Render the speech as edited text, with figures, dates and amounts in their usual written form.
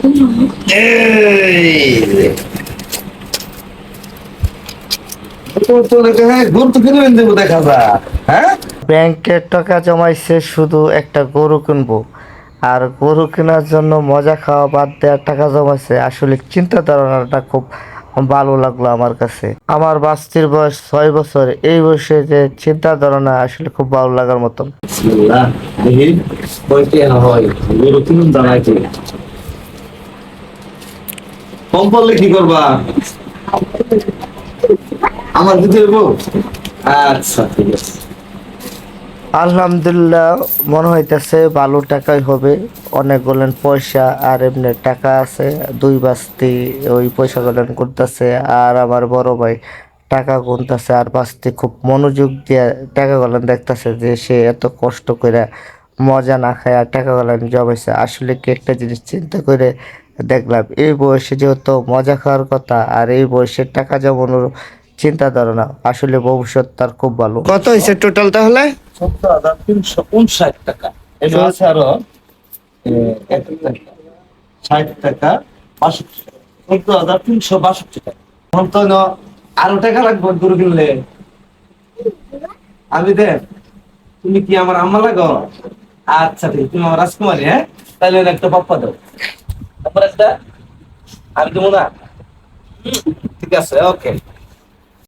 এই তো লেগে ঘুর তো কিনে দেবো দেখা যায়। হ্যাঁ, ব্যাংকে টাকা জমাইছে শুধু একটা গরু কিনবো, আর গরু কেনার জন্য মজা খাওয়া বাদ দেওয়ার টাকা জমাইছে। আসলে চিন্তা ধারণাটা খুব ভালো লাগলো আমার কাছে। আমার বাস্তির বয়স 6 বছর, এই বয়সে যে চিন্তা ধারণা আসলে খুব ভালো লাগার মতন। বিসমিল্লাহ, দেখি কয়টি হয় গরু কিনুন দাঁড়াইছে। কম পড়লে কি করবা? আমার দিতে হইব। আচ্ছা ঠিক আছে। আলহামদুলিল্লাহ, মনে হইতেছে ভালো টাকাই হবে। অনেক গুলেন পয়সা আর এমনি টাকা আছে। দুই বাস্তি ওই পয়সা গুলেন করতেছে, আর আমার বড় ভাই টাকা গুনতেছে, আর বাস্তি খুব মনোযোগ দিয়ে টাকা গুলেন দেখতেছে যে সে এত কষ্ট করে মজা না খায় আর টাকা গুলেন জমাইছে। আসলে কি একটা জিনিস চিন্তা করে দেখলাম, এই বয়সে যেহেতু মজা খাওয়ার কথা, আর এই বয়সে টাকা জমানোর চিন্তা ধারণা, আসলে ভবিষ্যৎ তার খুব ভালো। কত হয়েছে টোটাল তাহলে? 14,359 টাকা। এগুলো আছে আরো 60 টাকা, 62 টাকা, 14,362 টাকা। এখন তো আরো টাকা লাগবে গরু কিনলে। আমি দেখ, তুমি কি আমার আম্মা লাগো? আচ্ছা ঠিক আছে, তুমি আমার রাজকুমারী। হ্যাঁ, তাহলে ওর একটা পাপ্পা দাও। তারপর একটা আমি দেবো না। ঠিক আছে, ওকে।